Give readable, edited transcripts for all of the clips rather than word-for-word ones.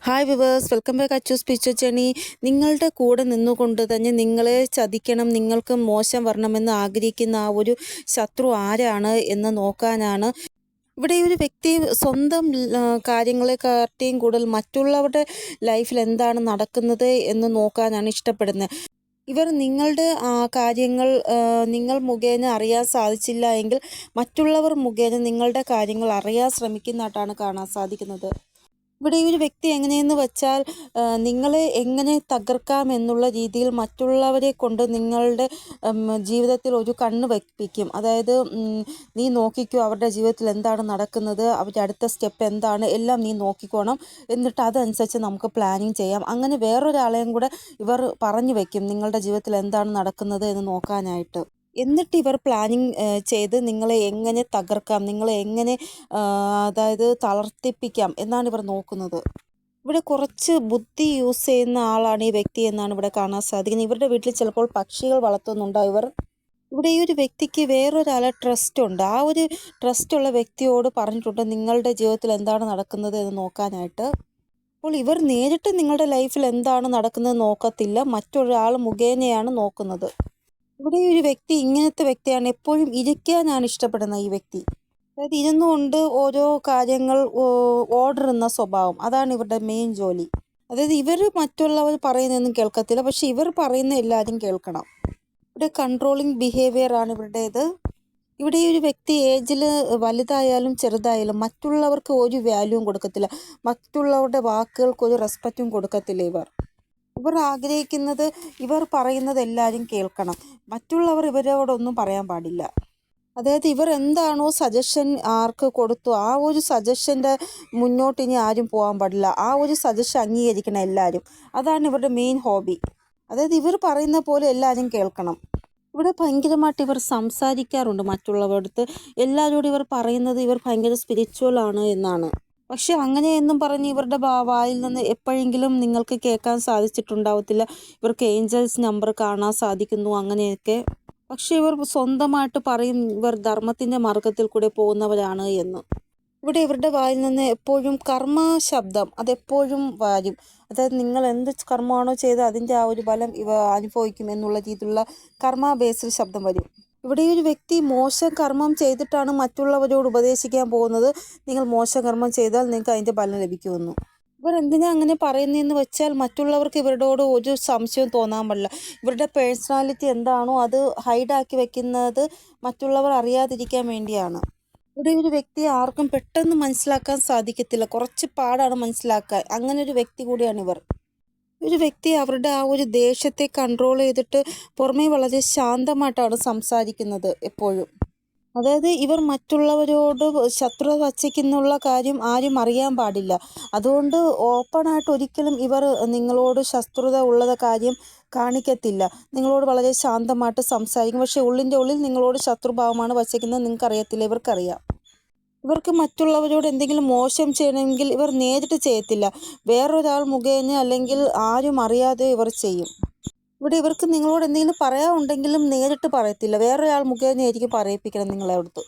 Hi viewers, welcome back Achu's picture journey. നിങ്ങളുടെ കൂടെ നിന്നുകൊണ്ട് തന്നെ നിങ്ങളെ ചതിക്കണം, നിങ്ങൾക്ക് മോശം വരണമെന്ന് ആഗ്രഹിക്കുന്ന ആ ഒരു ശത്രു ആരാണ് എന്ന് നോക്കാനാണ് ഇവിടെ ഒരു വ്യക്തി സ്വന്തം കാര്യങ്ങളെക്കാട്ടിയും കൂടുതൽ മറ്റുള്ളവരുടെ ലൈഫിൽ എന്താണ് നടക്കുന്നത് എന്ന് നോക്കാനാണ് ഇഷ്ടപ്പെടുന്നത്. ഇവർ നിങ്ങളുടെ കാര്യങ്ങൾ നിങ്ങൾ മുഖേന അറിയാൻ സാധിച്ചില്ല എങ്കിൽ മറ്റുള്ളവർ മുഖേന നിങ്ങളുടെ കാര്യങ്ങൾ അറിയാൻ ശ്രമിക്കുന്നതായിട്ടാണ് കാണാൻ സാധിക്കുന്നത്. ഇവിടെ ഈ ഒരു വ്യക്തി എങ്ങനെയെന്ന് വെച്ചാൽ നിങ്ങളെ എങ്ങനെ തകർക്കാം എന്നുള്ള രീതിയിൽ മറ്റുള്ളവരെ കൊണ്ട് നിങ്ങളുടെ ജീവിതത്തിൽ ഒരു കണ്ണ് വെപ്പിക്കും. അതായത് നീ നോക്കിക്കോ, അവരുടെ ജീവിതത്തിൽ എന്താണ് നടക്കുന്നത്, അവരുടെ അടുത്ത സ്റ്റെപ്പ് എന്താണ്, എല്ലാം നീ നോക്കിക്കോണം, എന്നിട്ട് അതനുസരിച്ച് നമുക്ക് പ്ലാനിങ് ചെയ്യാം. അങ്ങനെ വേറൊരാളെയും കൂടെ ഇവർ പറഞ്ഞു വയ്ക്കും നിങ്ങളുടെ ജീവിതത്തിൽ എന്താണ് നടക്കുന്നത് എന്ന് നോക്കാനായിട്ട്. എന്നിട്ട് ഇവർ പ്ലാനിങ് ചെയ്ത് നിങ്ങളെ എങ്ങനെ തകർക്കാം, നിങ്ങളെ എങ്ങനെ അതായത് തളർത്തിപ്പിക്കാം എന്നാണ് ഇവർ നോക്കുന്നത്. ഇവിടെ കുറച്ച് ബുദ്ധി യൂസ് ചെയ്യുന്ന ആളാണ് ഈ വ്യക്തി എന്നാണ് ഇവിടെ കാണാൻ സാധിക്കുന്നത്. ഇവരുടെ വീട്ടിൽ ചിലപ്പോൾ പക്ഷികൾ വളർത്തുന്നുണ്ടാവും ഇവർ. ഇവിടെ ഈ ഒരു വ്യക്തിക്ക് വേറൊരാളെ ട്രസ്റ്റ് ഉണ്ട്. ആ ഒരു ട്രസ്റ്റുള്ള വ്യക്തിയോട് പറഞ്ഞിട്ടുണ്ട് നിങ്ങളുടെ ജീവിതത്തിൽ എന്താണ് നടക്കുന്നത് എന്ന് നോക്കാനായിട്ട്. അപ്പോൾ ഇവർ നേരിട്ട് നിങ്ങളുടെ ലൈഫിൽ എന്താണ് നടക്കുന്നത് നോക്കത്തില്ല, മറ്റൊരാൾ മുഖേനയാണ് നോക്കുന്നത്. ഇവിടെ ഒരു വ്യക്തി ഇങ്ങനത്തെ വ്യക്തിയാണ്, എപ്പോഴും ഇരിക്കാനാണ് ഇഷ്ടപ്പെടുന്നത് ഈ വ്യക്തി. അതായത് ഇരുന്നുകൊണ്ട് ഓരോ കാര്യങ്ങൾ ഓർഡർ എന്ന സ്വഭാവം, അതാണ് ഇവരുടെ മെയിൻ ജോലി. അതായത് ഇവർ മറ്റുള്ളവർ പറയുന്നതൊന്നും കേൾക്കത്തില്ല, പക്ഷെ ഇവർ പറയുന്ന എല്ലാവരും കേൾക്കണം. ഇവിടെ കൺട്രോളിങ് ബിഹേവിയർ ആണ് ഇവരുടേത്. ഇവിടെ ഈ ഒരു വ്യക്തി ഏജിൽ വലുതായാലും ചെറുതായാലും മറ്റുള്ളവർക്ക് ഒരു വാല്യൂവും കൊടുക്കത്തില്ല, മറ്റുള്ളവരുടെ വാക്കുകൾക്ക് ഒരു റെസ്പെക്റ്റും കൊടുക്കത്തില്ല. ഇവർ ആഗ്രഹിക്കുന്നത് ഇവർ പറയുന്നത് എല്ലാവരും കേൾക്കണം, മറ്റുള്ളവർ ഇവരോടൊന്നും പറയാൻ പാടില്ല. അതായത് ഇവർ എന്താണോ സജഷൻ ആർക്ക് കൊടുത്തു ആ ഒരു സജഷൻ്റെ മുന്നോട്ട് ഇനി ആരും പോകാൻ പാടില്ല, ആ ഒരു സജഷൻ അംഗീകരിക്കണം എല്ലാവരും. അതാണ് ഇവരുടെ മെയിൻ ഹോബി. അതായത് ഇവർ പറയുന്ന പോലെ എല്ലാവരും കേൾക്കണം. ഇവിടെ ഭയങ്കരമായിട്ട് ഇവർ സംസാരിക്കാറുണ്ട് മറ്റുള്ളവരുടെ അടുത്ത്. എല്ലാവരോടും ഇവർ പറയുന്നത് ഇവർ ഭയങ്കര സ്പിരിച്വൽ ആണ് എന്നാണ്. പക്ഷെ അങ്ങനെയെന്നും പറഞ്ഞ് ഇവരുടെ വായിൽ നിന്ന് എപ്പോഴെങ്കിലും നിങ്ങൾക്ക് കേൾക്കാൻ സാധിച്ചിട്ടുണ്ടാവത്തില്ല ഇവർക്ക് ഏഞ്ചൽസ് നമ്പർ കാണാൻ സാധിക്കുന്നു അങ്ങനെയൊക്കെ. പക്ഷെ ഇവർ സ്വന്തമായിട്ട് പറയും ഇവർ ധർമ്മത്തിൻ്റെ മാർഗത്തിൽ കൂടെ പോകുന്നവരാണ് എന്ന്. ഇവിടെ ഇവരുടെ വായിൽ നിന്ന് എപ്പോഴും കർമ്മ ശബ്ദം അതെപ്പോഴും വരും. അതായത് നിങ്ങൾ എന്ത് കർമ്മമാണോ ചെയ്തത് അതിൻ്റെ ആ ഒരു ഫലം ഇവ അനുഭവിക്കും എന്നുള്ള രീതിയിലുള്ള കർമ്മ ബേസ്ഡ് ശബ്ദം വരും. ഇവിടെ ഒരു വ്യക്തി മോശം കർമ്മം ചെയ്തിട്ടാണ് മറ്റുള്ളവരോട് ഉപദേശിക്കാൻ പോകുന്നത്, നിങ്ങൾ മോശം കർമ്മം ചെയ്താൽ നിങ്ങൾക്ക് അതിൻ്റെ ഫലം ലഭിക്കുമെന്ന്. ഇവർ എന്തിനാ അങ്ങനെ പറയുന്നതെന്ന് വെച്ചാൽ മറ്റുള്ളവർക്ക് ഇവരോട് ഒരു സംശയവും തോന്നാൻ പാടില്ല. ഇവരുടെ പേഴ്സണാലിറ്റി എന്താണോ അത് ഹൈഡാക്കി വെക്കുന്നത് മറ്റുള്ളവർ അറിയാതിരിക്കാൻ വേണ്ടിയാണ്. ഇവിടെ ഒരു വ്യക്തിയെ ആർക്കും പെട്ടെന്ന് മനസ്സിലാക്കാൻ സാധിക്കത്തില്ല, കുറച്ച് പാടാണ് മനസ്സിലാക്കാൻ. അങ്ങനെ ഒരു വ്യക്തി കൂടിയാണ് ഇവർ. ഒരു വ്യക്തി അവരുടെ ആ ഒരു ദേഷ്യത്തെ കൺട്രോൾ ചെയ്തിട്ട് പുറമേ വളരെ ശാന്തമായിട്ടാണ് സംസാരിക്കുന്നത് എപ്പോഴും. അതായത് ഇവർ മറ്റുള്ളവരോട് ശത്രുത വച്ചിരിക്കുന്നുള്ള കാര്യം ആരും അറിയാൻ പാടില്ല. അതുകൊണ്ട് ഓപ്പണായിട്ട് ഒരിക്കലും ഇവർ നിങ്ങളോട് ശത്രുത ഉള്ളത് കാര്യം കാണിക്കത്തില്ല. നിങ്ങളോട് വളരെ ശാന്തമായിട്ട് സംസാരിക്കും. പക്ഷേ ഉള്ളിൻ്റെ ഉള്ളിൽ നിങ്ങളോട് ശത്രുഭാവമാണ് വച്ചിരിക്കുന്നത് നിങ്ങൾക്കറിയത്തില്ല, ഇവർക്കറിയാം. ഇവർക്ക് മറ്റുള്ളവരോട് എന്തെങ്കിലും മോശം ചെയ്യണമെങ്കിൽ ഇവർ നേരിട്ട് ചെയ്യത്തില്ല, വേറൊരാൾ മുഖേന അല്ലെങ്കിൽ ആരും അറിയാതെ ഇവർ ചെയ്യും. ഇവിടെ ഇവർക്ക് നിങ്ങളോട് എന്തെങ്കിലും പറയാനുണ്ടെങ്കിലും നേരിട്ട് പറയത്തില്ല, വേറൊരാൾ മുഖേനയായിരിക്കും പറയിപ്പിക്കണം നിങ്ങളെ അടുത്ത്.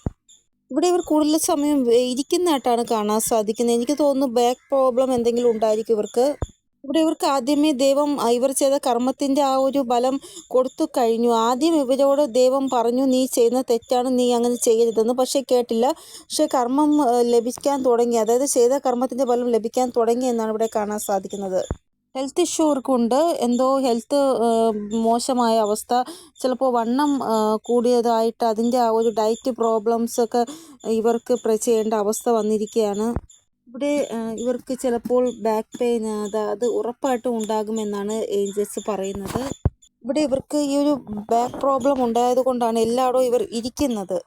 ഇവിടെ ഇവർ കൂടുതൽ സമയം ഇരിക്കുന്നതായിട്ടാണ് കാണാൻ സാധിക്കുന്നത്. എനിക്ക് തോന്നുന്നു ബാക്ക് പ്രോബ്ലം എന്തെങ്കിലും ഉണ്ടായിരിക്കും ഇവർക്ക്. ഇവിടെ ഇവർക്ക് ആദ്യമേ ദൈവം ഇവർ ചെയ്ത കർമ്മത്തിൻ്റെ ആ ഒരു ബലം കൊടുത്തു കഴിഞ്ഞു. ആദ്യം ഇവരോട് ദൈവം പറഞ്ഞു നീ ചെയ്യുന്ന തെറ്റാണ്, നീ അങ്ങനെ ചെയ്യരുതെന്ന്. പക്ഷേ കേട്ടില്ല. പക്ഷേ കർമ്മം ലഭിക്കാൻ തുടങ്ങി, അതായത് ചെയ്ത കർമ്മത്തിൻ്റെ ബലം ലഭിക്കാൻ തുടങ്ങി എന്നാണ് ഇവിടെ കാണാൻ സാധിക്കുന്നത്. ഹെൽത്ത് ഇഷ്യൂ ഇവർക്കുണ്ട്, എന്തോ ഹെൽത്ത് മോശമായ അവസ്ഥ, ചിലപ്പോൾ വണ്ണം കൂടിയതായിട്ട് അതിൻ്റെ ആ ഒരു ഡയറ്റ് പ്രോബ്ലംസ് ഒക്കെ ഇവർക്ക് ചെയ്യേണ്ട അവസ്ഥ വന്നിരിക്കുകയാണ്. ഇവിടെ ഇവർക്ക് ചിലപ്പോൾ ബാക്ക് പെയിൻ അത് ഉറപ്പായിട്ടും ഉണ്ടാകുമെന്നാണ് ഏഞ്ചൽസ് പറയുന്നത്. ഇവിടെ ഇവർക്ക് ഈ ഒരു ബാക്ക് പ്രോബ്ലം ഉണ്ടായത് കൊണ്ടാണ് എല്ലായിടവും ഇവർ ഇരിക്കുന്നത്.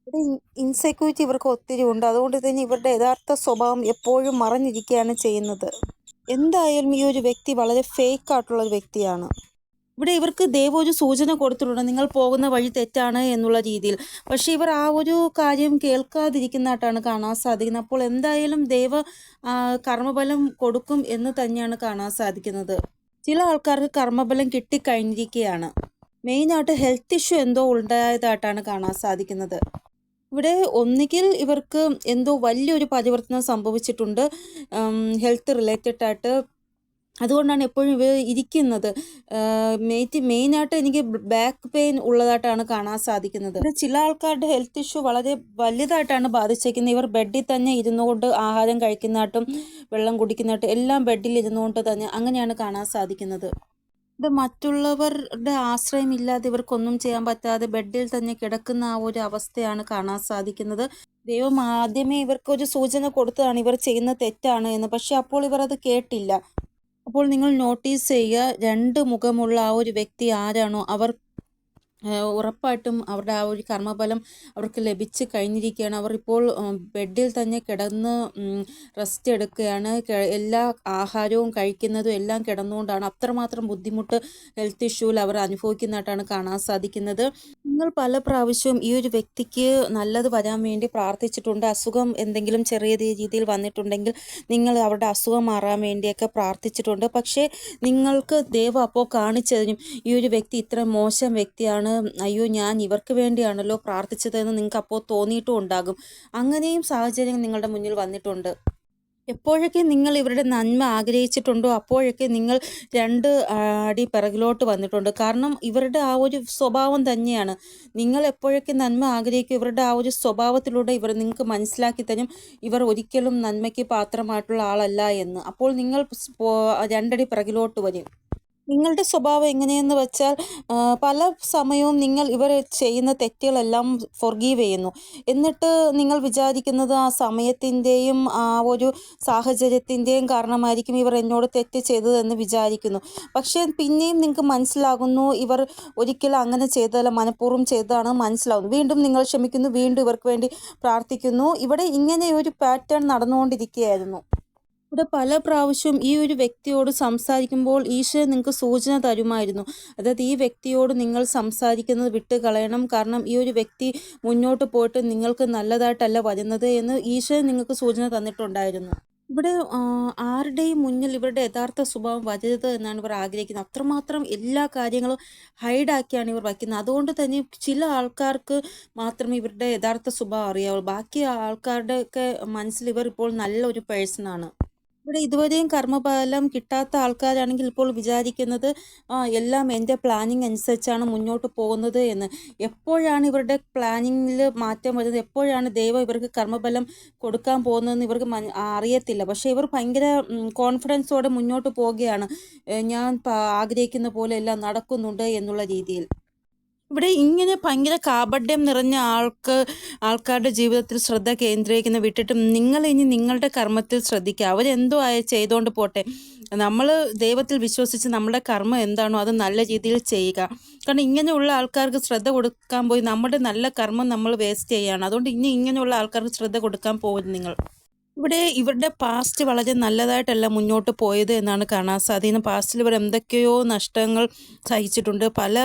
ഇവിടെ ഇൻസെക്യൂരിറ്റി ഇവർക്ക് ഒത്തിരി ഉണ്ട്, അതുകൊണ്ട് തന്നെ ഇവരുടെ യഥാർത്ഥ സ്വഭാവം എപ്പോഴും മറഞ്ഞിരിക്കുകയാണ് ചെയ്യുന്നത്. എന്തായാലും ഈ ഒരു വ്യക്തി വളരെ ഫേക്ക് ആയിട്ടുള്ള ഒരു വ്യക്തിയാണ്. ഇവിടെ ഇവർക്ക് ദൈവം ഒരു സൂചന കൊടുത്തിട്ടുണ്ട് നിങ്ങൾ പോകുന്ന വഴി തെറ്റാണ് എന്നുള്ള രീതിയിൽ. പക്ഷേ ഇവർ ആ ഒരു കാര്യം കേൾക്കാതിരിക്കുന്നതായിട്ടാണ് കാണാൻ സാധിക്കുന്നത്. അപ്പോൾ എന്തായാലും ദൈവ കർമ്മബലം കൊടുക്കും എന്ന് തന്നെയാണ് കാണാൻ സാധിക്കുന്നത്. ചില ആൾക്കാർക്ക് കർമ്മബലം കിട്ടിക്കഴിഞ്ഞിരിക്കുകയാണ്. മെയിനായിട്ട് ഹെൽത്ത് ഇഷ്യൂ എന്തോ ഉണ്ടായതായിട്ടാണ് കാണാൻ സാധിക്കുന്നത്. ഇവിടെ ഒന്നുകിൽ ഇവർക്ക് എന്തോ വലിയൊരു പരിവർത്തനം സംഭവിച്ചിട്ടുണ്ട്, ഹെൽത്ത് റിലേറ്റഡ് ആയിട്ട്. അതുകൊണ്ടാണ് എപ്പോഴും ഇവർ ഇരിക്കുന്നത്. മെയിനായിട്ട് എനിക്ക് ബാക്ക് പെയിൻ ഉള്ളതായിട്ടാണ് കാണാൻ സാധിക്കുന്നത്. പിന്നെ ചില ആൾക്കാരുടെ ഹെൽത്ത് ഇഷ്യൂ വളരെ വലുതായിട്ടാണ് ബാധിച്ചിരിക്കുന്നത്. ഇവർ ബെഡിൽ തന്നെ ഇരുന്നുകൊണ്ട് ആഹാരം കഴിക്കുന്നതായിട്ടും വെള്ളം കുടിക്കുന്നതായിട്ടും എല്ലാം ബെഡിൽ ഇരുന്നുകൊണ്ട് തന്നെ അങ്ങനെയാണ് കാണാൻ സാധിക്കുന്നത്. ഇവിടെ മറ്റുള്ളവരുടെ ആശ്രയമില്ലാതെ ഇവർക്കൊന്നും ചെയ്യാൻ പറ്റാതെ ബെഡിൽ തന്നെ കിടക്കുന്ന ആ ഒരു അവസ്ഥയാണ് കാണാൻ സാധിക്കുന്നത്. ദൈവം ആദ്യമേ ഇവർക്കൊരു സൂചന കൊടുത്തതാണ് ഇവർ ചെയ്യുന്ന തെറ്റാണ് എന്ന്. പക്ഷെ അപ്പോൾ ഇവർ അത് കേട്ടില്ല. അപ്പോൾ നിങ്ങൾ നോട്ടീസ് ചെയ്യുക, രണ്ട് മുഖമുള്ള ആ ഒരു വ്യക്തി ആരാണോ അവർ ഉറപ്പായിട്ടും അവരുടെ ആ ഒരു കർമ്മഫലം അവർക്ക് ലഭിച്ച് കഴിഞ്ഞിരിക്കുകയാണ്. അവർ ഇപ്പോൾ ബെഡിൽ തന്നെ കിടന്ന് റെസ്റ്റ് എടുക്കുകയാണ്. എല്ലാ ആഹാരവും കഴിക്കുന്നതും എല്ലാം കിടന്നുകൊണ്ടാണ്. അത്രമാത്രം ബുദ്ധിമുട്ട് ഹെൽത്ത് ഇഷ്യൂവിൽ അവർ അനുഭവിക്കുന്നതായിട്ടാണ് കാണാൻ സാധിക്കുന്നത്. നിങ്ങൾ പല പ്രാവശ്യവും ഈ ഒരു വ്യക്തിക്ക് നല്ലത് വരാൻ വേണ്ടി പ്രാർത്ഥിച്ചിട്ടുണ്ട്. അസുഖം എന്തെങ്കിലും ചെറിയ രീതിയിൽ വന്നിട്ടുണ്ടെങ്കിൽ നിങ്ങൾ അവരുടെ അസുഖം മാറാൻ വേണ്ടിയൊക്കെ പ്രാർത്ഥിച്ചിട്ടുണ്ട്. പക്ഷേ നിങ്ങൾക്ക് ദൈവം അപ്പോൾ കാണിച്ചു തരും ഈ ഒരു വ്യക്തി ഇത്ര മോശം വ്യക്തിയാണ്, അയ്യോ ഞാൻ ഇവർക്ക് വേണ്ടിയാണല്ലോ പ്രാർത്ഥിച്ചതെന്ന് നിങ്ങൾക്ക് അപ്പോൾ തോന്നിയിട്ടും ഉണ്ടാകും. അങ്ങനെയും സാഹചര്യം നിങ്ങളുടെ മുന്നിൽ വന്നിട്ടുണ്ട്. എപ്പോഴൊക്കെ നിങ്ങൾ ഇവരുടെ നന്മ ആഗ്രഹിച്ചിട്ടുണ്ടോ അപ്പോഴൊക്കെ നിങ്ങൾ 2 അടി പിറകിലോട്ട് വന്നിട്ടുണ്ട്. കാരണം ഇവരുടെ ആ ഒരു സ്വഭാവം തന്നെയാണ്. നിങ്ങൾ എപ്പോഴൊക്കെ നന്മ ആഗ്രഹിക്കും ഇവരുടെ ആ ഒരു സ്വഭാവത്തിലൂടെ ഇവർ നിങ്ങൾക്ക് മനസ്സിലാക്കി തരും ഇവർ ഒരിക്കലും നന്മയ്ക്ക് പാത്രമായിട്ടുള്ള ആളല്ല എന്ന്. അപ്പോൾ നിങ്ങൾ 2 അടി പിറകിലോട്ട് വരും. നിങ്ങളുടെ സ്വഭാവം എങ്ങനെയെന്ന് വെച്ചാൽ പല സമയവും നിങ്ങൾ ഇവർ ചെയ്യുന്ന തെറ്റുകളെല്ലാം ഫൊർഗീവ് ചെയ്യുന്നു. എന്നിട്ട് നിങ്ങൾ വിചാരിക്കുന്നത് ആ സമയത്തിൻ്റെയും ആ ഒരു സാഹചര്യത്തിൻ്റെയും കാരണമായിരിക്കും ഇവർ എന്നോട് തെറ്റ് ചെയ്തതെന്ന് വിചാരിക്കുന്നു. പക്ഷേ പിന്നെയും നിങ്ങൾക്ക് മനസ്സിലാകുന്നു ഇവർ ഒരിക്കലും അങ്ങനെ ചെയ്തതല്ല, മനഃപൂർവ്വം ചെയ്തതാണ് മനസ്സിലാകുന്നു. വീണ്ടും നിങ്ങൾ ക്ഷമിക്കുന്നു, വീണ്ടും ഇവർക്ക് വേണ്ടി പ്രാർത്ഥിക്കുന്നു. ഇവിടെ ഇങ്ങനെ ഒരു പാറ്റേൺ നടന്നുകൊണ്ടിരിക്കുകയായിരുന്നു. ഇവിടെ പല പ്രാവശ്യവും ഈ ഒരു വ്യക്തിയോട് സംസാരിക്കുമ്പോൾ ഈശോ നിങ്ങൾക്ക് സൂചന തരുമായിരുന്നു. അതായത് ഈ വ്യക്തിയോട് നിങ്ങൾ സംസാരിക്കുന്നത് വിട്ട് കളയണം, കാരണം ഈ ഒരു വ്യക്തി മുന്നോട്ട് പോയിട്ട് നിങ്ങൾക്ക് നല്ലതായിട്ടല്ല വരുന്നത് എന്ന് ഈശോ നിങ്ങൾക്ക് സൂചന തന്നിട്ടുണ്ടായിരുന്നു. ഇവിടെ ആരുടെയും മുന്നിൽ ഇവരുടെ യഥാർത്ഥ സ്വഭാവം വരരുത് എന്നാണ് ഇവർ ആഗ്രഹിക്കുന്നത്. അത്രമാത്രം എല്ലാ കാര്യങ്ങളും ഹൈഡാക്കിയാണ് ഇവർ വയ്ക്കുന്നത്. അതുകൊണ്ട് തന്നെ ചില ആൾക്കാർക്ക് മാത്രമേ ഇവരുടെ യഥാർത്ഥ സ്വഭാവം അറിയാവുള്ളൂ. ബാക്കി ആൾക്കാരുടെയൊക്കെ മനസ്സിൽ ഇവർ ഇപ്പോൾ നല്ലൊരു പേഴ്സണാണ്. ഇവിടെ ഇതുവരെയും കർമ്മഫലം കിട്ടാത്ത ആൾക്കാരാണെങ്കിൽ ഇപ്പോൾ വിചാരിക്കുന്നത് എല്ലാം എൻ്റെ പ്ലാനിങ് അനുസരിച്ചാണ് മുന്നോട്ട് പോകുന്നത് എന്ന്. എപ്പോഴാണ് ഇവരുടെ പ്ലാനിങ്ങിൽ മാറ്റം വരുന്നത്, എപ്പോഴാണ് ദൈവം ഇവർക്ക് കർമ്മഫലം കൊടുക്കാൻ പോകുന്നതെന്ന് ഇവർക്ക് അറിയത്തില്ല. പക്ഷേ ഇവർ ഭയങ്കര കോൺഫിഡൻസോടെ മുന്നോട്ട് പോവുകയാണ്. ഞാൻ ആഗ്രഹിക്കുന്ന പോലെ എല്ലാം നടക്കുന്നുണ്ട് എന്നുള്ള രീതിയിൽ. ഇവിടെ ഇങ്ങനെ ഭയങ്കര കാപഢ്യം നിറഞ്ഞ ആൾക്കാരുടെ ജീവിതത്തിൽ ശ്രദ്ധ കേന്ദ്രീകരിക്കുന്ന വിട്ടിട്ട് നിങ്ങൾ ഇനി നിങ്ങളുടെ കർമ്മത്തിൽ ശ്രദ്ധിക്കുക. അവരെന്തോ ചെയ്തുകൊണ്ട് പോട്ടെ, നമ്മൾ ദൈവത്തിൽ വിശ്വസിച്ച് നമ്മുടെ കർമ്മം എന്താണോ അത് നല്ല രീതിയിൽ ചെയ്യുക. കാരണം ഇങ്ങനെയുള്ള ആൾക്കാർക്ക് ശ്രദ്ധ കൊടുക്കാൻ പോയി നമ്മുടെ നല്ല കർമ്മം നമ്മൾ വേസ്റ്റ് ചെയ്യുകയാണ്. അതുകൊണ്ട് ഇനി ഇങ്ങനെയുള്ള ആൾക്കാർക്ക് ശ്രദ്ധ കൊടുക്കാൻ പോകും നിങ്ങൾ. ഇവിടെ ഇവരുടെ പാസ്റ്റ് വളരെ നല്ലതായിട്ടല്ല മുന്നോട്ട് പോയത് എന്നാണ് കാണാൻ സാധിക്കുന്നത്. പാസ്റ്റിൽ ഇവർ എന്തൊക്കെയോ നഷ്ടങ്ങൾ സഹിച്ചിട്ടുണ്ട്, പല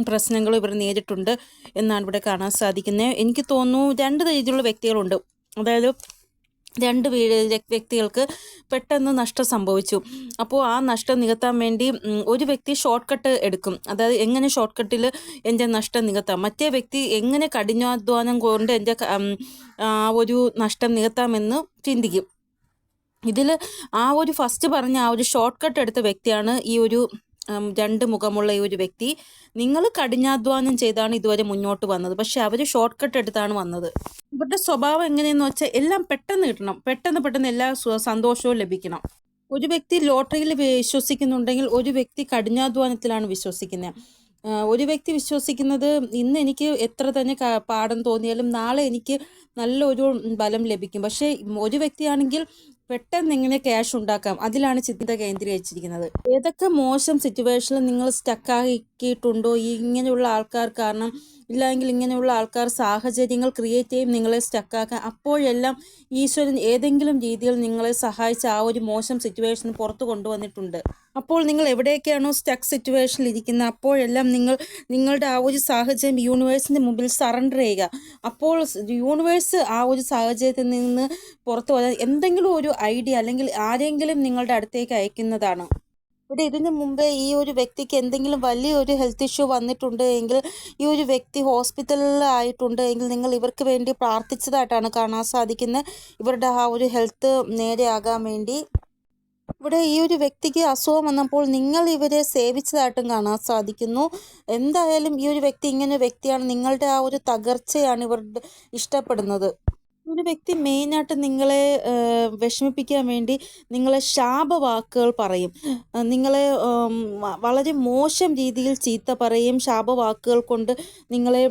പ്രശ്നങ്ങളും ഇവർ നേരിട്ടുണ്ട് എന്നാണ് ഇവിടെ കാണാൻ സാധിക്കുന്നത്. എനിക്ക് തോന്നുന്നു 2 രീതിയിലുള്ള വ്യക്തികളുണ്ട്. അതായത് 2 വ്യക്തികൾക്ക് പെട്ടെന്ന് നഷ്ടം സംഭവിച്ചു. അപ്പോൾ ആ നഷ്ടം നികത്താൻ വേണ്ടി ഒരു വ്യക്തി ഷോർട്ട് കട്ട് എടുക്കും. അതായത് എങ്ങനെ ഷോർട്ട് കട്ടിൽ എൻ്റെ നഷ്ടം നികത്താം, മറ്റേ വ്യക്തി എങ്ങനെ കഠിനാധ്വാനം കൊണ്ട് എൻ്റെ ആ ഒരു നഷ്ടം നികത്താമെന്ന് ചിന്തിക്കും. ഇതിൽ ആ ഒരു ഫസ്റ്റ് പറഞ്ഞ ആ ഒരു ഷോർട്ട് കട്ട് എടുത്ത വ്യക്തിയാണ് ഈ ഒരു 2 മുഖമുള്ള ഈ ഒരു വ്യക്തി. നിങ്ങൾ കഠിനാധ്വാനം ചെയ്താണ് ഇതുവരെ മുന്നോട്ട് വന്നത്, പക്ഷെ അവർ ഷോർട്ട് കട്ട് എടുത്താണ് വന്നത്. ഇവരുടെ സ്വഭാവം എങ്ങനെയെന്ന് വെച്ചാൽ എല്ലാം പെട്ടെന്ന് കിട്ടണം, പെട്ടെന്ന് എല്ലാ സന്തോഷവും ലഭിക്കണം. ഒരു വ്യക്തി ലോട്ടറിയിൽ വിശ്വസിക്കുന്നുണ്ടെങ്കിൽ ഒരു വ്യക്തി കഠിനാധ്വാനത്തിലാണ് വിശ്വസിക്കുന്നത്. ഒരു വ്യക്തി വിശ്വസിക്കുന്നത് ഇന്ന് എനിക്ക് എത്ര തന്നെ പാഠം തോന്നിയാലും നാളെ എനിക്ക് നല്ലൊരു ബലം ലഭിക്കും. പക്ഷേ ഒരു വ്യക്തിയാണെങ്കിൽ പെട്ടെന്ന് എങ്ങനെ ക്യാഷ് ഉണ്ടാക്കാം അതിലാണ് ചിന്ത കേന്ദ്രീകരിച്ചിരിക്കുന്നത്. ഏതൊക്കെ മോശം സിറ്റുവേഷനിൽ നിങ്ങൾ സ്റ്റക്കാക്കിയിട്ടുണ്ടോ ഇങ്ങനെയുള്ള ആൾക്കാർ കാരണം, ഇല്ലെങ്കിൽ ഇങ്ങനെയുള്ള ആൾക്കാർ സാഹചര്യങ്ങൾ ക്രിയേറ്റ് ചെയ്യും നിങ്ങളെ സ്റ്റക്കാക്കാൻ. അപ്പോഴെല്ലാം ഈശ്വരൻ ഏതെങ്കിലും രീതിയിൽ നിങ്ങളെ സഹായിച്ച് ആ ഒരു മോശം സിറ്റുവേഷൻ പുറത്തു കൊണ്ടുവന്നിട്ടുണ്ട്. അപ്പോൾ നിങ്ങൾ എവിടെയൊക്കെയാണോ സ്റ്റക്ക് സിറ്റുവേഷനിൽ ഇരിക്കുന്നത് അപ്പോഴെല്ലാം നിങ്ങളുടെ ആ ഒരു സാഹചര്യം യൂണിവേഴ്സിൻ്റെ മുമ്പിൽ സറണ്ടർ ചെയ്യുക. അപ്പോൾ യൂണിവേഴ്സ് ആ ഒരു സാഹചര്യത്തിൽ നിന്ന് പുറത്തു വരാൻ എന്തെങ്കിലും ഒരു ഐഡിയ അല്ലെങ്കിൽ ആരെങ്കിലും നിങ്ങളുടെ അടുത്തേക്ക് അയക്കുന്നതാണ്. ഇവിടെ ഇതിനു മുമ്പേ ഈ ഒരു വ്യക്തിക്ക് എന്തെങ്കിലും വലിയൊരു ഹെൽത്ത് ഇഷ്യൂ വന്നിട്ടുണ്ട് എങ്കിൽ, ഈ ഒരു വ്യക്തി ഹോസ്പിറ്റലിൽ ആയിട്ടുണ്ട് എങ്കിൽ നിങ്ങൾ ഇവർക്ക് വേണ്ടി പ്രാർത്ഥിച്ചതായിട്ടാണ് കാണാൻ സാധിക്കുന്നത്. ഇവരുടെ ആ ഒരു ഹെൽത്ത് നേരെയാകാൻ വേണ്ടി. ഇവിടെ ഈ ഒരു വ്യക്തിക്ക് അസുഖം വന്നപ്പോൾ നിങ്ങൾ ഇവരെ സേവിച്ചതായിട്ടും കാണാൻ സാധിക്കുന്നു. എന്തായാലും ഈ ഒരു വ്യക്തി ഇങ്ങനെ ഒരു വ്യക്തിയാണ്. നിങ്ങളുടെ ആ ഒരു തകർച്ചയാണ് ഇവർ ഇഷ്ടപ്പെടുന്നത്. ഒരു വ്യക്തി മെയിനായിട്ട് നിങ്ങളെ വിഷമിപ്പിക്കാൻ വേണ്ടി നിങ്ങളെ ശാപവാക്കുകൾ പറയും. നിങ്ങളെ വളരെ മോശം രീതിയിൽ ചീത്ത പറയും. ശാപവാക്കുകൾ കൊണ്ട് നിങ്ങളെ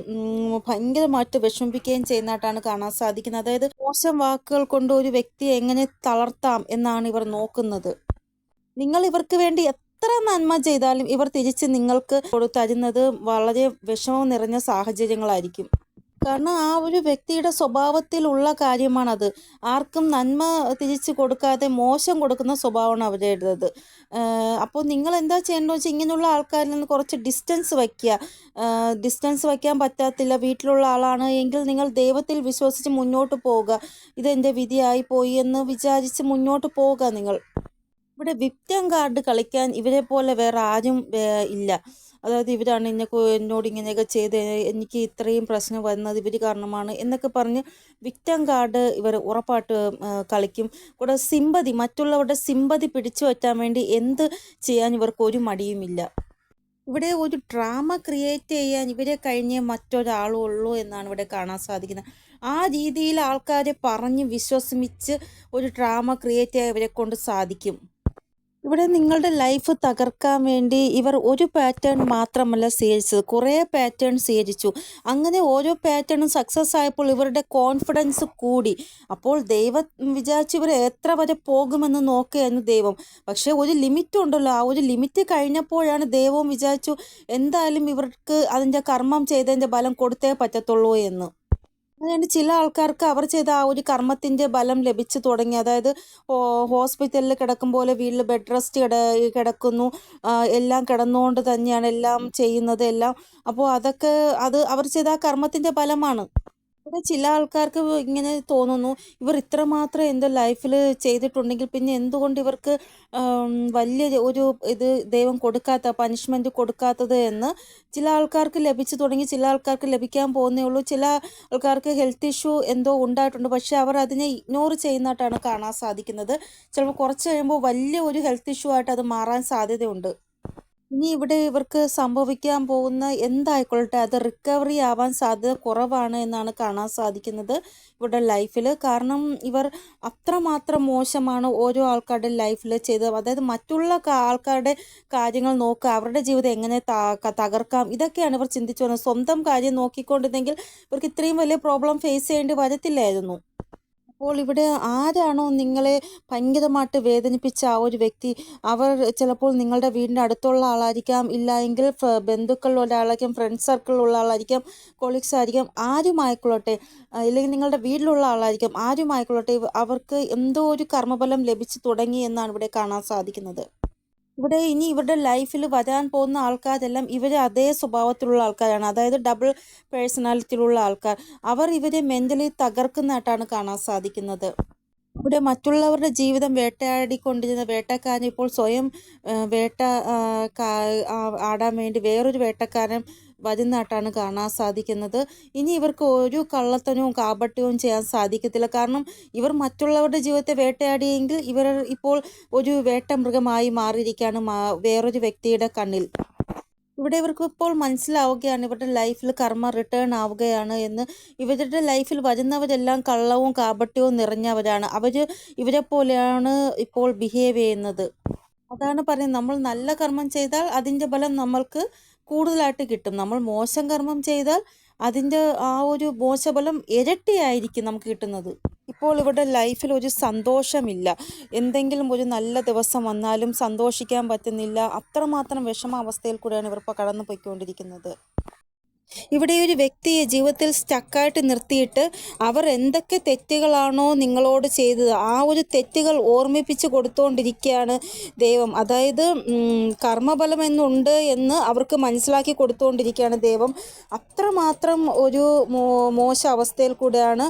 ഭയങ്കരമായിട്ട് വിഷമിപ്പിക്കുകയും ചെയ്യുന്നതായിട്ടാണ് കാണാൻ സാധിക്കുന്നത്. അതായത് മോശം വാക്കുകൾ കൊണ്ട് ഒരു വ്യക്തിയെ എങ്ങനെ തളർത്താം എന്നാണ് ഇവർ നോക്കുന്നത്. നിങ്ങൾ ഇവർക്ക് വേണ്ടി എത്ര നന്മ ചെയ്താലും ഇവർ തിരിച്ച് നിങ്ങൾക്ക് തരുന്നത് വളരെ വിഷമം നിറഞ്ഞ സാഹചര്യങ്ങളായിരിക്കും. കാരണം ആ ഒരു വ്യക്തിയുടെ സ്വഭാവത്തിലുള്ള കാര്യമാണത്. ആർക്കും നന്മ തിരിച്ച് കൊടുക്കാതെ മോശം കൊടുക്കുന്ന സ്വഭാവമാണ് അവരുടേത്. അപ്പോൾ നിങ്ങൾ എന്താ ചെയ്യേണ്ടതെന്ന് വെച്ചാൽ ഇങ്ങനെയുള്ള ആൾക്കാരിൽ നിന്ന് കുറച്ച് ഡിസ്റ്റൻസ് വയ്ക്കുക. ഡിസ്റ്റൻസ് വയ്ക്കാൻ പറ്റാത്തില്ല, വീട്ടിലുള്ള ആളാണ് എങ്കിൽ നിങ്ങൾ ദൈവത്തിൽ വിശ്വസിച്ച് മുന്നോട്ട് പോവുക. ഇതെൻ്റെ വിധിയായി പോയി എന്ന് വിചാരിച്ച് മുന്നോട്ട് പോവുക നിങ്ങൾ. ഇവിടെ വിക്ടിം കാർഡ് കളിക്കാൻ ഇവരെ പോലെ വേറെ ആരും ഇല്ല. അതായത് ഇവരാണ് എന്നോട് ഇങ്ങനെയൊക്കെ ചെയ്ത് എനിക്ക് ഇത്രയും പ്രശ്നം വരുന്നത് ഇവർ കാരണമാണ് എന്നൊക്കെ പറഞ്ഞ് വിക്ടിം കാർഡ് ഇവർ ഉറപ്പായിട്ട് കളിക്കും. കൂടെ സിമ്പതി, മറ്റുള്ളവരുടെ സിമ്പതി പിടിച്ചു പറ്റാൻ വേണ്ടി എന്ത് ചെയ്യാൻ ഇവർക്ക് ഒരു മടിയുമില്ല. ഇവിടെ ഒരു ഡ്രാമ ക്രിയേറ്റ് ചെയ്യാൻ ഇവരെ കഴിഞ്ഞേ മറ്റൊരാളുള്ളൂ എന്നാണ് ഇവിടെ കാണാൻ സാധിക്കുന്നത്. ആ രീതിയിൽ ആൾക്കാരെ പറഞ്ഞ് വിശ്വസിച്ച് ഒരു ഡ്രാമ ക്രിയേറ്റ് ചെയ്യാൻ ഇവരെ കൊണ്ട് സാധിക്കും. ഇവിടെ നിങ്ങളുടെ ലൈഫ് തകർക്കാൻ വേണ്ടി ഇവർ ഒരു പാറ്റേൺ മാത്രമല്ല സ്വീകരിച്ചത്, കുറേ പാറ്റേൺ സ്വീകരിച്ചു. അങ്ങനെ ഓരോ പാറ്റേണും സക്സസ് ആയപ്പോൾ ഇവരുടെ കോൺഫിഡൻസ് കൂടി. അപ്പോൾ ദൈവം വിചാരിച്ചു ഇവർ എത്ര വരെ പോകുമെന്ന് നോക്കുകയായിരുന്നു ദൈവം. പക്ഷേ ഒരു ലിമിറ്റ് ഉണ്ടല്ലോ, ആ ഒരു ലിമിറ്റ് കഴിഞ്ഞപ്പോഴാണ് ദൈവവും വിചാരിച്ചു എന്തായാലും ഇവർക്ക് അതിൻ്റെ കർമ്മം ചെയ്തതിൻ്റെ ബലം കൊടുത്തേ പറ്റത്തുള്ളൂ എന്ന്. അതുകൊണ്ട് ചില ആൾക്കാർക്ക് അവർ ചെയ്ത ആ ഒരു കർമ്മത്തിൻ്റെ ബലം ലഭിച്ചു തുടങ്ങി. അതായത് ഹോസ്പിറ്റലിൽ കിടക്കും പോലെ വീട്ടിൽ ബെഡ് റെസ്റ്റ് കിടക്കുന്നു. എല്ലാം കിടന്നുകൊണ്ട് തന്നെയാണ് എല്ലാം ചെയ്യുന്നത് എല്ലാം. അപ്പോൾ അതൊക്കെ അവർ ചെയ്ത ആ കർമ്മത്തിൻ്റെ ഫലമാണ്. ഇവിടെ ചില ആൾക്കാർക്ക് ഇങ്ങനെ തോന്നുന്നു, ഇവർ ഇത്രമാത്രം എൻ്റെ ലൈഫിൽ ചെയ്തിട്ടുണ്ടെങ്കിൽ പിന്നെ എന്തുകൊണ്ട് ഇവർക്ക് വലിയ ഒരു ദൈവം കൊടുക്കാത്ത പനിഷ്മെൻറ്റ് കൊടുക്കാത്തത് എന്ന് ചില ആൾക്കാർക്ക് ലഭിച്ചു തുടങ്ങി. ചില ആൾക്കാർക്ക് ലഭിക്കാൻ പോകുന്നേ ഉള്ളൂ. ചില ആൾക്കാർക്ക് ഹെൽത്ത് ഇഷ്യൂ എന്തോ ഉണ്ടായിട്ടുണ്ട്, പക്ഷേ അവർ അതിനെ ഇഗ്നോർ ചെയ്യുന്നതായിട്ടാണ് കാണാൻ സാധിക്കുന്നത്. ചിലപ്പോൾ കുറച്ച് കഴിയുമ്പോൾ വലിയ ഒരു ഹെൽത്ത് ഇഷ്യൂ ആയിട്ട് അത് മാറാൻ സാധ്യതയുണ്ട്. ഇനി ഇവിടെ ഇവർക്ക് സംഭവിക്കാൻ പോകുന്ന എന്തായിക്കൊള്ളട്ടെ അത് റിക്കവറി ആവാൻ സാധ്യത കുറവാണ് എന്നാണ് കാണാൻ സാധിക്കുന്നത് ഇവരുടെ ലൈഫിൽ. കാരണം ഇവർ അത്രമാത്രം മോശമാണ് ഓരോ ആൾക്കാരുടെ ലൈഫിൽ ചെയ്തത്. അതായത് മറ്റുള്ള ആൾക്കാരുടെ കാര്യങ്ങൾ നോക്കുക, അവരുടെ ജീവിതം എങ്ങനെ തകർക്കാം, ഇതൊക്കെയാണ് ഇവർ ചിന്തിച്ചു വന്നത്. സ്വന്തം കാര്യം നോക്കിക്കൊണ്ടിരുന്നെങ്കിൽ ഇവർക്ക് ഇത്രയും വലിയ പ്രോബ്ലം ഫേസ് ചെയ്യേണ്ടി വരത്തില്ലായിരുന്നു. അപ്പോൾ ഇവിടെ ആരാണോ നിങ്ങളെ ഭയങ്കരമായിട്ട് വേദനിപ്പിച്ച ആ ഒരു വ്യക്തി, അവർ ചിലപ്പോൾ നിങ്ങളുടെ വീടിൻ്റെ അടുത്തുള്ള ആളായിരിക്കാം, ഇല്ല എങ്കിൽ ബന്ധുക്കളിലുള്ള ആളായിരിക്കാം, ഫ്രണ്ട് സർക്കിളിലുള്ള ആളായിരിക്കാം, കൊളീഗ്സ് ആയിരിക്കാം, ആരുമായിക്കൊള്ളട്ടെ, ഇല്ലെങ്കിൽ നിങ്ങളുടെ വീട്ടിലുള്ള ആളായിരിക്കാം, ആരുമായിക്കൊള്ളട്ടെ, അവർക്ക് എന്തോ ഒരു കർമ്മഫലം ലഭിച്ചു തുടങ്ങി എന്നാണ് ഇവിടെ കാണാൻ സാധിക്കുന്നത്. ഇവിടെ ഇനി ഇവരുടെ ലൈഫിൽ വരാൻ പോകുന്ന ആൾക്കാരെല്ലാം ഇവരെ അതേ സ്വഭാവത്തിലുള്ള ആൾക്കാരാണ്. അതായത് ഡബിൾ പേഴ്സണാലിറ്റിയിലുള്ള ആൾക്കാർ. അവർ ഇവരെ മെൻ്റലി തകർക്കുന്നതായിട്ടാണ് കാണാൻ സാധിക്കുന്നത്. ഇവിടെ മറ്റുള്ളവരുടെ ജീവിതം വേട്ടയാടിക്കൊണ്ടിരുന്ന വേട്ടക്കാരൻ ഇപ്പോൾ സ്വയം വേട്ട ആടാൻ വേണ്ടി വേറൊരു വേട്ടക്കാരൻ വരുന്നതായിട്ടാണ് കാണാൻ സാധിക്കുന്നത്. ഇനി ഇവർക്ക് ഒരു കള്ളത്തനവും കാപട്യവും ചെയ്യാൻ സാധിക്കത്തില്ല. കാരണം ഇവർ മറ്റുള്ളവരുടെ ജീവിതത്തെ വേട്ടയാടിയെങ്കിൽ ഇവർ ഇപ്പോൾ ഒരു വേട്ടമൃഗമായി മാറിയിരിക്കുകയാണ് വേറൊരു വ്യക്തിയുടെ കണ്ണിൽ. ഇവിടെ ഇവർക്ക് ഇപ്പോൾ മനസ്സിലാവുകയാണ് ഇവരുടെ ലൈഫിൽ കർമ്മ റിട്ടേൺ ആവുകയാണ് എന്ന്. ഇവരുടെ ലൈഫിൽ വരുന്നവരെല്ലാം കള്ളവും കാപട്യവും നിറഞ്ഞവരാണ്. ഇവരെ പോലെയാണ് ഇപ്പോൾ ബിഹേവ് ചെയ്യുന്നത്. അതാണ് പറയുന്നത്, നമ്മൾ നല്ല കർമ്മം ചെയ്താൽ അതിൻ്റെ ഫലം നമ്മൾക്ക് കൂടുതലായിട്ട് കിട്ടും. നമ്മൾ മോശം കർമ്മം ചെയ്താൽ അതിൻ്റെ ആ ഒരു മോശഫലം ഇരട്ടിയായിരിക്കും നമുക്ക് കിട്ടുന്നത്. ഇപ്പോൾ ഇവരുടെ ലൈഫിൽ ഒരു സന്തോഷമില്ല. എന്തെങ്കിലും ഒരു നല്ല ദിവസം വന്നാലും സന്തോഷിക്കാൻ പറ്റുന്നില്ല. അത്രമാത്രം വിഷമാവസ്ഥയിൽ കൂടെയാണ് ഇവർ ഇപ്പോൾ കടന്നു പോയിക്കൊണ്ടിരിക്കുന്നത്. ഇവിടെ ഒരു വ്യക്തിയെ ജീവിതത്തിൽ സ്റ്റക്കായിട്ട് നിർത്തിയിട്ട് അവർ എന്തൊക്കെ തെറ്റുകളാണോ നിങ്ങളോട് ചെയ്തത് ആ ഒരു തെറ്റുകൾ ഓർമ്മിപ്പിച്ച് കൊടുത്തുകൊണ്ടിരിക്കുകയാണ് ദൈവം. അതായത് കർമ്മഫലം എന്നുണ്ട് എന്ന് അവർക്ക് മനസ്സിലാക്കി കൊടുത്തുകൊണ്ടിരിക്കുകയാണ് ദൈവം. അത്രമാത്രം ഒരു മോശ അവസ്ഥയിൽ കൂടെയാണ്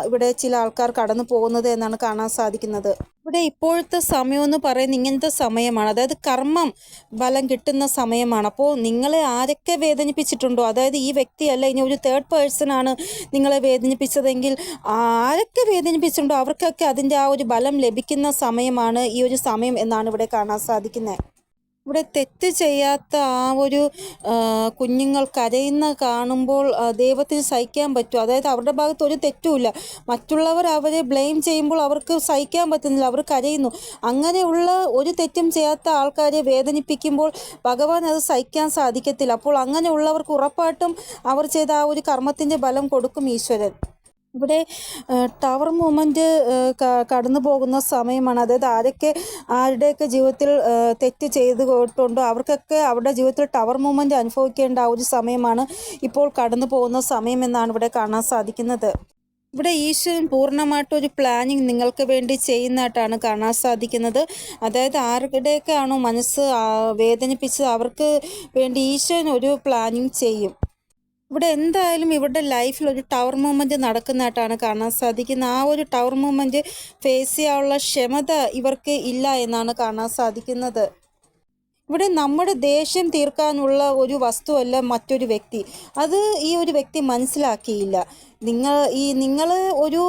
ഇവിടെ ചില ആൾക്കാർ കടന്നു പോകുന്നത് എന്നാണ് കാണാൻ സാധിക്കുന്നത്. ഇവിടെ ഇപ്പോഴത്തെ സമയമെന്ന് പറയുന്നത് ഇങ്ങനത്തെ സമയമാണ്. അതായത് കർമ്മം ഫലം കിട്ടുന്ന സമയമാണ്. അപ്പോൾ നിങ്ങളെ ആരൊക്കെ വേദനിപ്പിച്ചിട്ടുണ്ടോ, അതായത് ഈ വ്യക്തിയല്ല, ഇനി ഒരു തേർഡ് പേഴ്സണാണ് നിങ്ങളെ വേദനിപ്പിച്ചതെങ്കിൽ ആരൊക്കെ വേദനിപ്പിച്ചിട്ടുണ്ടോ അവർക്കൊക്കെ അതിൻ്റെ ആ ഒരു ഫലം ലഭിക്കുന്ന സമയമാണ് ഈ ഒരു സമയം എന്നാണ് ഇവിടെ കാണാൻ സാധിക്കുന്നത്. ഇവിടെ തെറ്റ് ചെയ്യാത്ത ആ ഒരു കുഞ്ഞുങ്ങൾ കരയുന്ന കാണുമ്പോൾ ദൈവത്തിന് സഹിക്കാൻ പറ്റും. അതായത് അവരുടെ ഭാഗത്ത് ഒരു തെറ്റുമില്ല. മറ്റുള്ളവർ അവരെ ബ്ലെയിം ചെയ്യുമ്പോൾ അവർക്ക് സഹിക്കാൻ പറ്റുന്നില്ല, അവർ കരയുന്നു. അങ്ങനെയുള്ള ഒരു തെറ്റും ചെയ്യാത്ത ആൾക്കാരെ വേദനിപ്പിക്കുമ്പോൾ ഭഗവാൻ അത് സഹിക്കാൻ സാധിക്കത്തില്ല. അപ്പോൾ അങ്ങനെയുള്ളവർക്ക് ഉറപ്പായിട്ടും അവർ ചെയ്ത ആ ഒരു കർമ്മത്തിൻ്റെ ഫലം കൊടുക്കും ഈശ്വരൻ. ഇവിടെ ടവർ മൂവ്മെൻറ്റ് കടന്നു പോകുന്ന സമയമാണ്. അതായത് ആരുടെയൊക്കെ ജീവിതത്തിൽ തെറ്റ് ചെയ്തുകൊണ്ടുണ്ടോ അവർക്കൊക്കെ അവരുടെ ജീവിതത്തിൽ ടവർ മൂവ്മെൻറ്റ് അനുഭവിക്കേണ്ട ആ ഒരു സമയമാണ് ഇപ്പോൾ കടന്നു പോകുന്ന സമയം എന്നാണ് ഇവിടെ കാണാൻ സാധിക്കുന്നത്. ഇവിടെ ഈശ്വരൻ പൂർണ്ണമായിട്ടൊരു പ്ലാനിങ് നിങ്ങൾക്ക് വേണ്ടി ചെയ്യുന്നതായിട്ടാണ് കാണാൻ സാധിക്കുന്നത്. അതായത് ആരുടെയൊക്കെ ആണോ മനസ്സ് വേദനിപ്പിച്ചത് അവർക്ക് വേണ്ടി ഈശ്വരൻ ഒരു പ്ലാനിങ് ചെയ്യും. ഇവിടെ എന്തായാലും ഇവരുടെ ലൈഫിൽ ഒരു ടവർ മൂവ്മെൻറ്റ് നടക്കുന്നതായിട്ടാണ് കാണാൻ സാധിക്കുന്നത്. ആ ഒരു ടവർ മൂവ്മെൻറ്റ് ഫേസ് ചെയ്യാനുള്ള ക്ഷമത ഇവർക്ക് ഇല്ല എന്നാണ് കാണാൻ സാധിക്കുന്നത്. ഇവിടെ നമ്മുടെ ദേഷ്യം തീർക്കാനുള്ള ഒരു വസ്തുവല്ല മറ്റൊരു വ്യക്തി. അത് ഈ ഒരു വ്യക്തി മനസ്സിലാക്കിയില്ല. നിങ്ങൾ ഒരു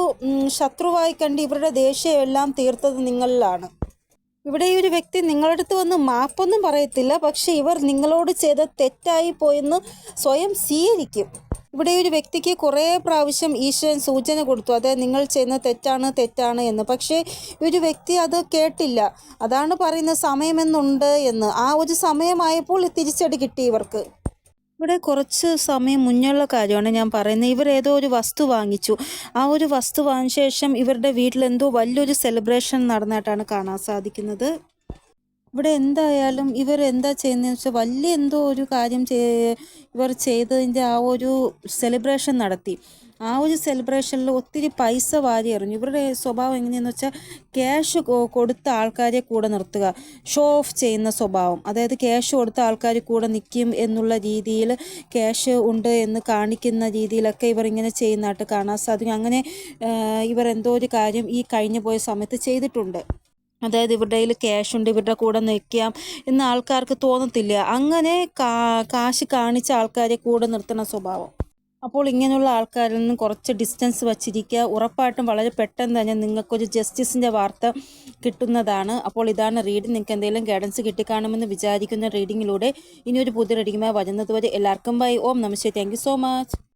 ശത്രുവായി കണ്ട് ഇവരുടെ ദേഷ്യം എല്ലാം തീർത്തത് നിങ്ങളിലാണ്. ഇവിടെ ഈ ഒരു വ്യക്തി നിങ്ങളുടെ അടുത്ത് വന്ന് മാപ്പൊന്നും പറയത്തില്ല, പക്ഷെ ഇവർ നിങ്ങളോട് ചെയ്ത തെറ്റായി പോയെന്ന് സ്വയം സ്വീകരിക്കും. ഇവിടെ ഒരു വ്യക്തിക്ക് കുറേ പ്രാവശ്യം ഈശ്വരൻ സൂചന കൊടുത്തു, അതായത് നിങ്ങൾ ചെയ്യുന്ന തെറ്റാണ് എന്ന്. പക്ഷേ ഒരു വ്യക്തി അത് കേട്ടില്ല. അതാണ് പറയുന്നത് സമയമെന്നുണ്ട് എന്ന്. ആ ഒരു സമയമായപ്പോൾ തിരിച്ചടി കിട്ടി ഇവർക്ക്. ഇവിടെ കുറച്ച് സമയം മുന്നുള്ള കാര്യമാണ് ഞാൻ പറയുന്നത്. ഇവർ ഏതോ ഒരു വസ്തു വാങ്ങിച്ചു. ആ ഒരു വസ്തു വാങ്ങിച്ച ശേഷം ഇവരുടെ വീട്ടിൽ എന്തോ വലിയൊരു സെലിബ്രേഷൻ നടന്നതായിട്ടാണ് കാണാൻ സാധിക്കുന്നത്. ഇവിടെ എന്തായാലും ഇവർ എന്താ ചെയ്യുന്നതെന്ന് വെച്ചാൽ വലിയ എന്തോ ഒരു കാര്യം ഇവർ ചെയ്തതിൻ്റെ ആ ഒരു സെലിബ്രേഷൻ നടത്തി. ആ ഒരു സെലിബ്രേഷനിൽ ഒത്തിരി പൈസ വാരി എറിഞ്ഞു. ഇവരുടെ സ്വഭാവം എങ്ങനെയാണെന്ന് വെച്ചാൽ ക്യാഷ് കൊടുത്ത ആൾക്കാരെ കൂടെ നിർത്തുക, ഷോ ഓഫ് ചെയ്യുന്ന സ്വഭാവം. അതായത് ക്യാഷ് കൊടുത്ത ആൾക്കാർ കൂടെ നിൽക്കും എന്നുള്ള രീതിയിൽ, ക്യാഷ് ഉണ്ട് എന്ന് കാണിക്കുന്ന രീതിയിലൊക്കെ ഇവർ ഇങ്ങനെ ചെയ്യുന്നതായിട്ട് കാണാൻ സാധിക്കും. അങ്ങനെ ഇവർ എന്തോ ഒരു കാര്യം ഈ കഴിഞ്ഞു പോയ സമയത്ത് ചെയ്തിട്ടുണ്ട്. അതായത് ഇവരുടെ കയ്യിൽ ക്യാഷ് ഉണ്ട്, ഇവരുടെ കൂടെ നിൽക്കാം എന്ന് ആൾക്കാർക്ക് തോന്നത്തില്ല. അങ്ങനെ കാശ് കാണിച്ച ആൾക്കാരെ കൂടെ നിർത്തുന്ന സ്വഭാവം. അപ്പോൾ ഇങ്ങനെയുള്ള ആൾക്കാരിൽ നിന്ന് കുറച്ച് ഡിസ്റ്റൻസ് വച്ചിരിക്കുക. ഉറപ്പായിട്ടും വളരെ പെട്ടെന്ന് തന്നെ നിങ്ങൾക്കൊരു ജസ്റ്റിസിൻ്റെ വാർത്ത കിട്ടുന്നതാണ്. അപ്പോൾ ഇതാണ് റീഡിംഗ്. നിങ്ങൾക്ക് എന്തെങ്കിലും ഗൈഡൻസ് കിട്ടിക്കാണുമെന്ന് വിചാരിക്കുന്ന റീഡിങ്ങിലൂടെ ഇനിയൊരു പുതിയ റീഡിങ്ങുമായി വരുന്നത് വരെ എല്ലാവർക്കും ബൈ. ഓം നമസ്തേ. Thank you so much.